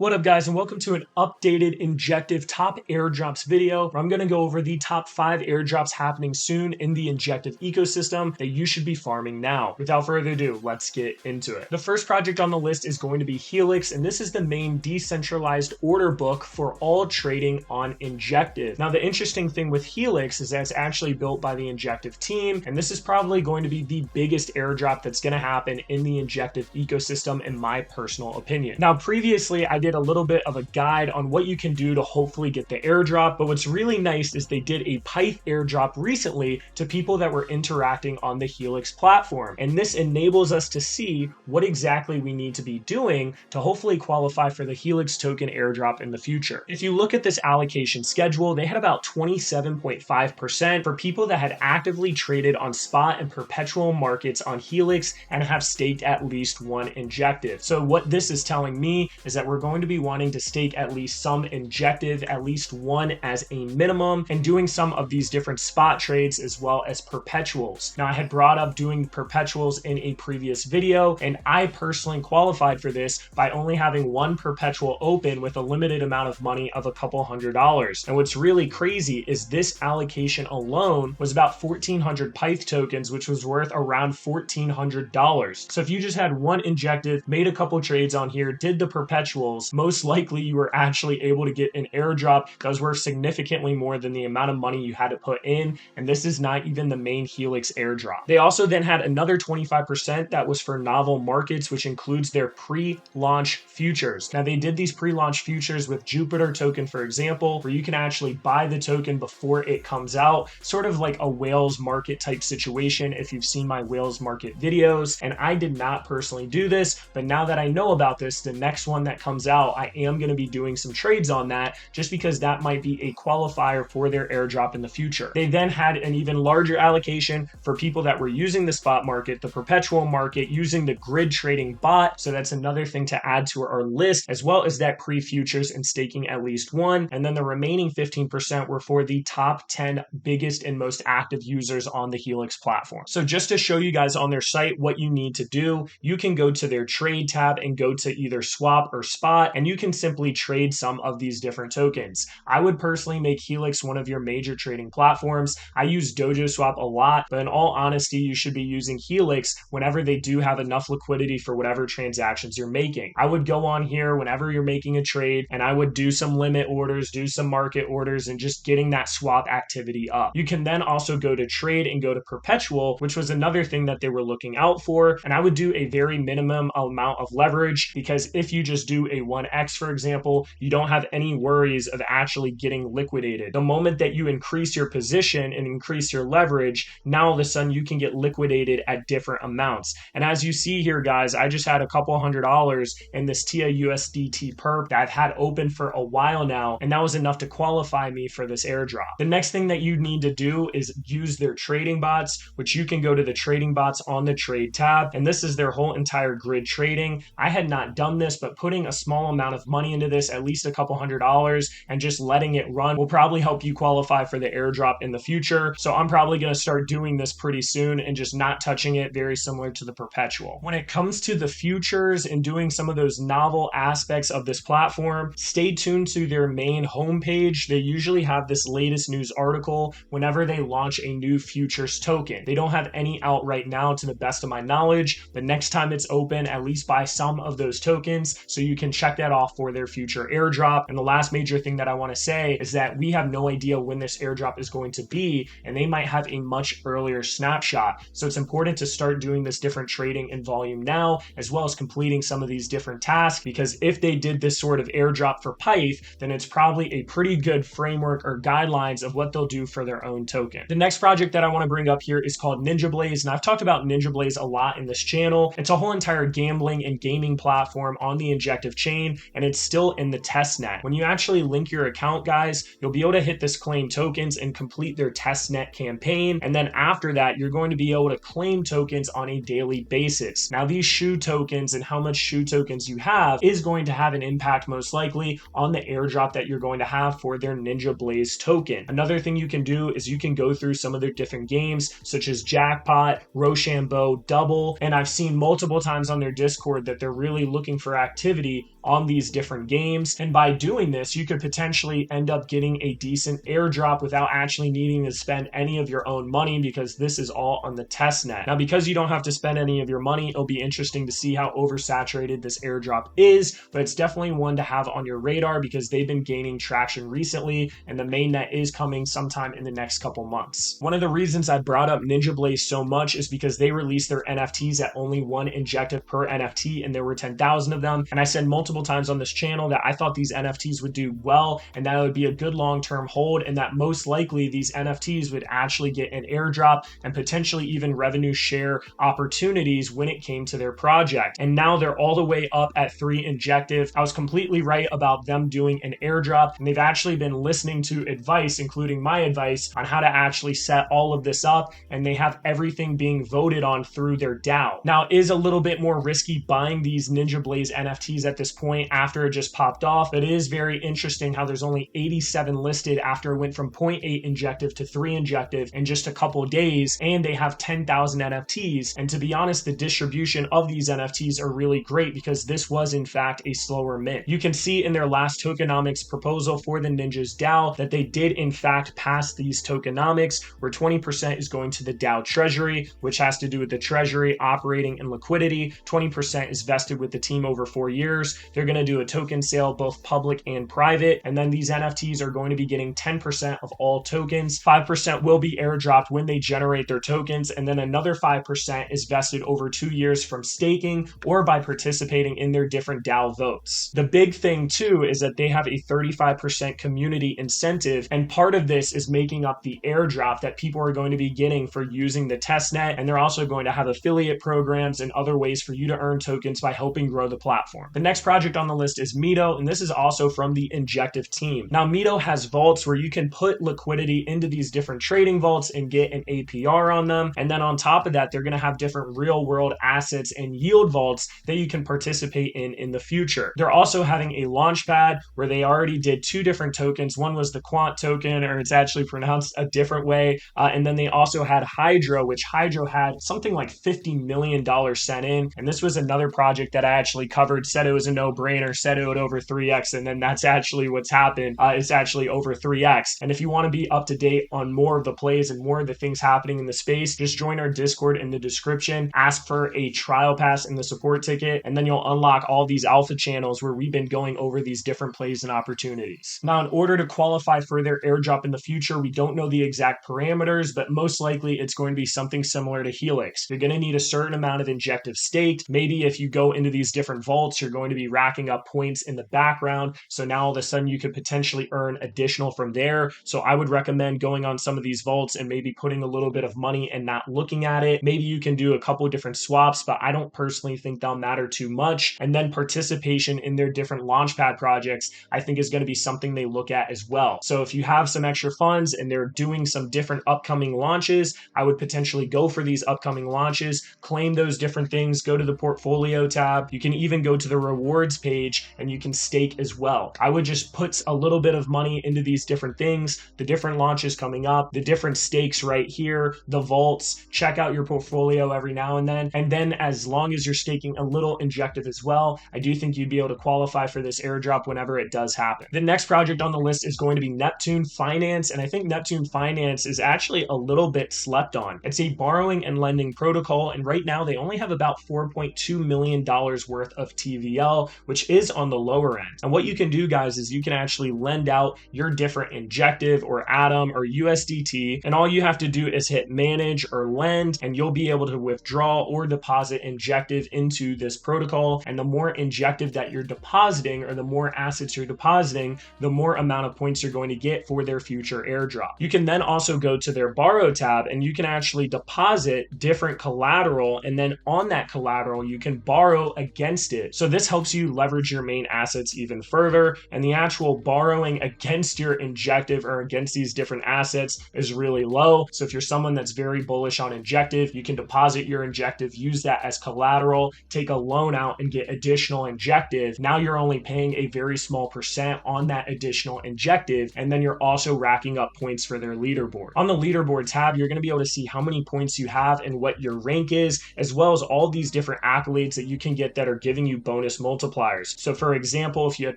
What up guys, and welcome to an updated Injective top airdrops video where I'm going to go over the top 5 airdrops happening soon in the Injective ecosystem that you should be farming now. Without further ado, let's get into it. The first project on the list is going to be Helix, and this is the main decentralized order book for all trading on Injective. Now the interesting thing with Helix is that it's actually built by the Injective team, and this is probably going to be the biggest airdrop that's going to happen in the Injective ecosystem in my personal opinion. Now previously I did a little bit of a guide on what you can do to hopefully get the airdrop, but what's really nice is they did a Pyth airdrop recently to people that were interacting on the Helix platform, and this enables us to see what exactly we need to be doing to hopefully qualify for the Helix token airdrop in the future. If you look at this allocation schedule, they had about 27.5% for people that had actively traded on spot and perpetual markets on Helix and have staked at least one Injective. So what this is telling me is that we're going to be wanting to stake at least some Injective, at least one as a minimum, and doing some of these different spot trades as well as perpetuals. Now I had brought up doing perpetuals in a previous video, and I personally qualified for this by only having one perpetual open with a limited amount of money of a couple $100. And what's really crazy is this allocation alone was about 1,400 Pyth tokens, which was worth around $1,400. So if you just had one Injective, made a couple trades on here, did the perpetuals, most likely you were actually able to get an airdrop that was worth significantly more than the amount of money you had to put in, and this is not even the main Helix airdrop. They also then had another 25% that was for novel markets, which includes their pre-launch futures. Now they did these pre-launch futures with Jupiter token, for example, where you can actually buy the token before it comes out, sort of like a whales market type situation if you've seen my whales market videos. And I did not personally do this, but now that I know about this, the next one that comes out, I am going to be doing some trades on that just because that might be a qualifier for their airdrop in the future. They then had an even larger allocation for people that were using the spot market, the perpetual market, using the grid trading bot. So that's another thing to add to our list, as well as that pre-futures and staking at least one. And then the remaining 15% were for the top 10 biggest and most active users on the Helix platform. So just to show you guys on their site what you need to do, you can go to their trade tab and go to either swap or spot, and you can simply trade some of these different tokens. I would personally make Helix one of your major trading platforms. I use Dojo Swap a lot, but in all honesty, you should be using Helix whenever they do have enough liquidity for whatever transactions you're making. I would go on here whenever you're making a trade, and I would do some limit orders, do some market orders, and just getting that swap activity up. You can then also go to trade and go to perpetual, which was another thing that they were looking out for. And I would do a very minimum amount of leverage, because if you just do a 1x, for example, you don't have any worries of actually getting liquidated. The moment that you increase your position and increase your leverage, now all of a sudden you can get liquidated at different amounts. And as you see here, guys, I just had a couple $100 in this TIA USDT perp that I've had open for a while now, and that was enough to qualify me for this airdrop. The next thing that you need to do is use their trading bots, which you can go to the trading bots on the trade tab, and this is their whole entire grid trading. I had not done this, but putting a small amount of money into this, at least a couple $100, and just letting it run will probably help you qualify for the airdrop in the future. So I'm probably going to start doing this pretty soon and just not touching it, very similar to the perpetual. When it comes to the futures and doing some of those novel aspects of this platform, stay tuned to their main homepage. They usually have this latest news article whenever they launch a new futures token. They don't have any out right now to the best of my knowledge, but next time it's open, at least buy some of those tokens so you can check that off for their future airdrop. And the last major thing that I want to say is that we have no idea when this airdrop is going to be, and they might have a much earlier snapshot. So it's important to start doing this different trading and volume now, as well as completing some of these different tasks, because if they did this sort of airdrop for Pyth, then it's probably a pretty good framework or guidelines of what they'll do for their own token. The next project that I want to bring up here is called Ninja Blaze, and I've talked about Ninja Blaze a lot in this channel. It's a whole entire gambling and gaming platform on the Injective chain, and it's still in the testnet. When you actually link your account, guys, you'll be able to hit this claim tokens and complete their testnet campaign, and then after that you're going to be able to claim tokens on a daily basis. Now these shoe tokens and how much shoe tokens you have is going to have an impact most likely on the airdrop that you're going to have for their Ninja Blaze token. Another thing you can do is you can go through some of their different games such as Jackpot, Rochambeau, Double, and I've seen multiple times on their Discord that they're really looking for activity on these different games. And by doing this, you could potentially end up getting a decent airdrop without actually needing to spend any of your own money, because this is all on the test net. Now, because you don't have to spend any of your money, it'll be interesting to see how oversaturated this airdrop is, but it's definitely one to have on your radar because they've been gaining traction recently, and the mainnet is coming sometime in the next couple months. One of the reasons I brought up Ninja Blaze so much is because they released their NFTs at only one Injective per NFT, and there were 10,000 of them. And I said multiple times on this channel that I thought these NFTs would do well, and that it would be a good long-term hold, and that most likely these NFTs would actually get an airdrop and potentially even revenue share opportunities when it came to their project. And now they're all the way up at 3 Injective. I was completely right about them doing an airdrop, and they've actually been listening to advice, including my advice, on how to actually set all of this up, and they have everything being voted on through their DAO. Now, it is a little bit more risky buying these Ninja Blaze NFTs at this point after it just popped off, but it is very interesting how there's only 87 listed after it went from 0.8 Injective to 3 Injective in just a couple days, and they have 10,000 NFTs. And to be honest, the distribution of these NFTs are really great because this was in fact a slower mint. You can see in their last tokenomics proposal for the Ninjas DAO that they did in fact pass these tokenomics, where 20% is going to the DAO treasury, which has to do with the treasury operating and liquidity. 20% is vested with the team over 4 years. They're going to do a token sale, both public and private. And then these NFTs are going to be getting 10% of all tokens. 5% will be airdropped when they generate their tokens. And then another 5% is vested over 2 years from staking or by participating in their different DAO votes. The big thing too is that they have a 35% community incentive. And part of this is making up the airdrop that people are going to be getting for using the testnet. And they're also going to have affiliate programs and other ways for you to earn tokens by helping grow the platform. The next project on the list is Mito, and this is also from the Injective team. Now, Mito has vaults where you can put liquidity into these different trading vaults and get an APR on them. And then on top of that, they're going to have different real world assets and yield vaults that you can participate in the future. They're also having a launch pad where they already did 2 different tokens. One was the Quant token, or it's actually pronounced a different way. And then they also had Hydro, which Hydro had something like $50 million sent in. And this was another project that I actually covered, said it was a no-brainer, said it would over 3x. And then that's actually what's happened. It's actually over 3x. And if you want to be up to date on more of the plays and more of the things happening in the space, just join our Discord in the description, ask for a trial pass in the support ticket, and then you'll unlock all these alpha channels where we've been going over these different plays and opportunities. Now, in order to qualify for their airdrop in the future, we don't know the exact parameters, but most likely it's going to be something similar to Helix. You're going to need a certain amount of Injective staked. Maybe if you go into these different vaults, you're going to be racking up points in the background. So now all of a sudden you could potentially earn additional from there. So I would recommend going on some of these vaults and maybe putting a little bit of money and not looking at it. Maybe you can do a couple of different swaps, but I don't personally think they'll matter too much. And then participation in their different launchpad projects, I think is going to be something they look at as well. So if you have some extra funds and they're doing some different upcoming launches, I would potentially go for these upcoming launches, claim those different things, go to the portfolio tab. You can even go to the rewards page and you can stake as well. I would just put a little bit of money into these different things, the different launches coming up, the different stakes right here, the vaults, check out your portfolio every now and then. And then as long as you're staking a little Injective as well, I do think you'd be able to qualify for this airdrop whenever it does happen. The next project on the list is going to be Neptune Finance. And I think Neptune Finance is actually a little bit slept on. It's a borrowing and lending protocol. And right now they only have about $4.2 million worth of TVL, which is on the lower end. And what you can do, guys, is you can actually lend out your different Injective or Atom or USDT. And all you have to do is hit manage or lend, and you'll be able to withdraw or deposit Injective into this protocol. And the more Injective that you're depositing, or the more assets you're depositing, the more amount of points you're going to get for their future airdrop. You can then also go to their borrow tab and you can actually deposit different collateral, and then on that collateral you can borrow against it. So this helps you leverage your main assets even further, and the actual borrowing against your Injective or against these different assets is really low. So if you're someone that's very bullish on Injective, you can deposit your Injective, use that as collateral, take a loan out and get additional Injective. Now you're only paying a very small percent on that additional Injective, and then you're also racking up points for their leaderboard. On the leaderboard tab, you're going to be able to see how many points you have and what your rank is, as well as all these different accolades that you can get that are giving you bonus multipliers multipliers. So for example, if you had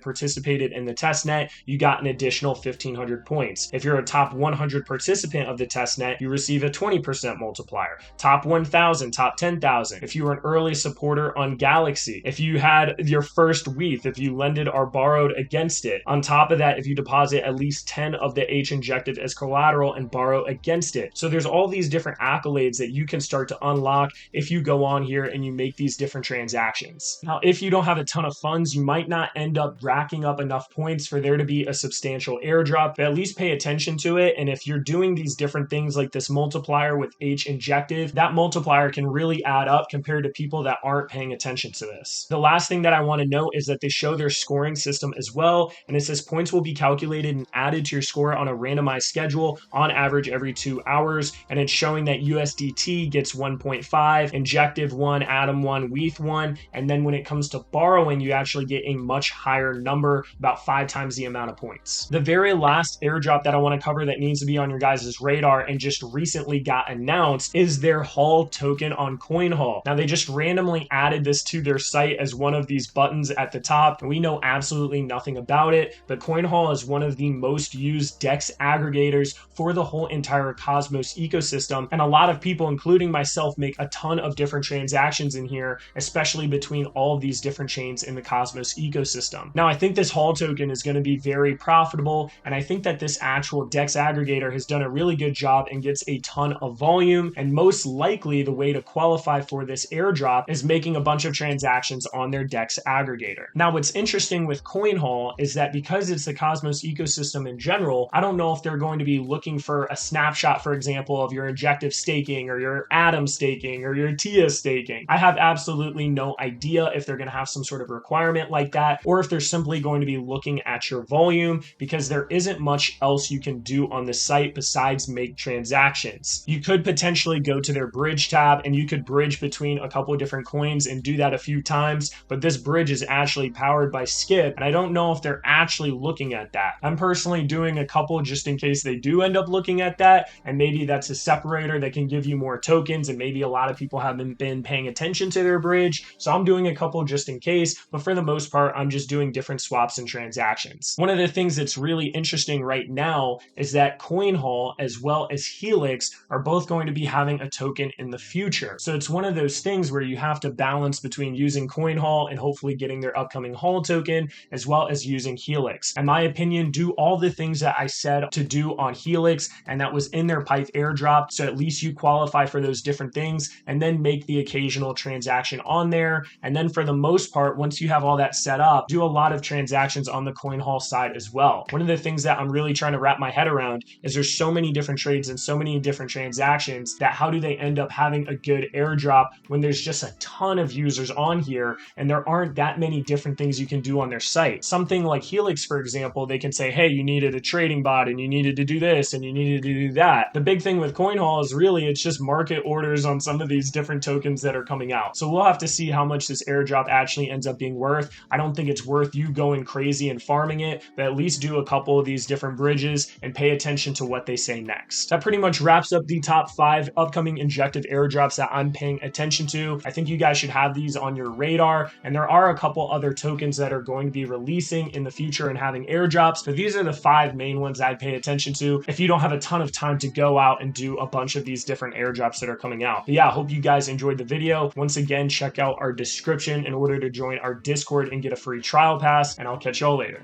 participated in the testnet, you got an additional 1,500 points. If you're a top 100 participant of the testnet, you receive a 20% multiplier. Top 1,000, top 10,000. If you were an early supporter on Galaxy, if you had your first WETH, if you lended or borrowed against it. On top of that, if you deposit at least 10 of the H Injective as collateral and borrow against it. So there's all these different accolades that you can start to unlock if you go on here and you make these different transactions. Now, if you don't have a ton of funds, you might not end up racking up enough points for there to be a substantial airdrop, but at least pay attention to it. And if you're doing these different things like this multiplier with H Injective, that multiplier can really add up compared to people that aren't paying attention to this. The last thing that I want to note is that they show their scoring system as well, and it says points will be calculated and added to your score on a randomized schedule on average every 2 hours, and it's showing that USDT gets 1.5, Injective 1, Atom 1, WETH 1, and then when it comes to borrowing, you actually get a much higher number, about 5 times the amount of points. The very last airdrop that I want to cover that needs to be on your guys' radar and just recently got announced is their Hall token on Coinhall. Now they just randomly added this to their site as one of these buttons at the top, and we know absolutely nothing about it, but Coinhall is one of the most used DEX aggregators for the whole entire Cosmos ecosystem, and a lot of people, including myself, make a ton of different transactions in here, especially between all of these different chains in the Cosmos ecosystem. Now I think this Hall token is going to be very profitable, and I think that this actual DEX aggregator has done a really good job and gets a ton of volume, and most likely the way to qualify for this airdrop is making a bunch of transactions on their DEX aggregator. Now what's interesting with Coinhall is that because it's the Cosmos ecosystem in general, I don't know if they're going to be looking for a snapshot, for example, of your Injective staking or your Atom staking or your TIA staking. I have absolutely no idea if they're going to have some sort of requirement like that, or if they're simply going to be looking at your volume, because there isn't much else you can do on the site besides make transactions. You could potentially go to their bridge tab and you could bridge between a couple of different coins and do that a few times, but this bridge is actually powered by Skip, and I don't know if they're actually looking at that. I'm personally doing a couple just in case they do end up looking at that, and maybe that's a separator that can give you more tokens, and maybe a lot of people haven't been paying attention to their bridge, so I'm doing a couple just in case, but for the most part, I'm just doing different swaps and transactions. One of the things that's really interesting right now is that Coinhall as well as Helix are both going to be having a token in the future. So it's one of those things where you have to balance between using Coinhall and hopefully getting their upcoming Hall token, as well as using Helix. In my opinion, do all the things that I said to do on Helix, and that was in their pipe airdrop, so at least you qualify for those different things, and then make the occasional transaction on there. And then for the most part, once you have all that set up, do a lot of transactions on the Coinhall side as well. One of the things that I'm really trying to wrap my head around is there's so many different trades and so many different transactions that how do they end up having a good airdrop when there's just a ton of users on here and there aren't that many different things you can do on their site. Something like Helix, for example, they can say, hey, you needed a trading bot and you needed to do this and you needed to do that. The big thing with Coinhall is really it's just market orders on some of these different tokens that are coming out. So we'll have to see how much this airdrop actually ends up being worth. I don't think it's worth you going crazy and farming it, but at least do a couple of these different bridges and pay attention to what they say next. That pretty much wraps up the top 5 upcoming Injective airdrops that I'm paying attention to. I think you guys should have these on your radar, and there are a couple other tokens that are going to be releasing in the future and having airdrops, but these are the 5 main ones I'd pay attention to if you don't have a ton of time to go out and do a bunch of these different airdrops that are coming out. But yeah, I hope you guys enjoyed the video. Once again, check out our description in order to join our Discord and get a free trial pass, and I'll catch y'all later.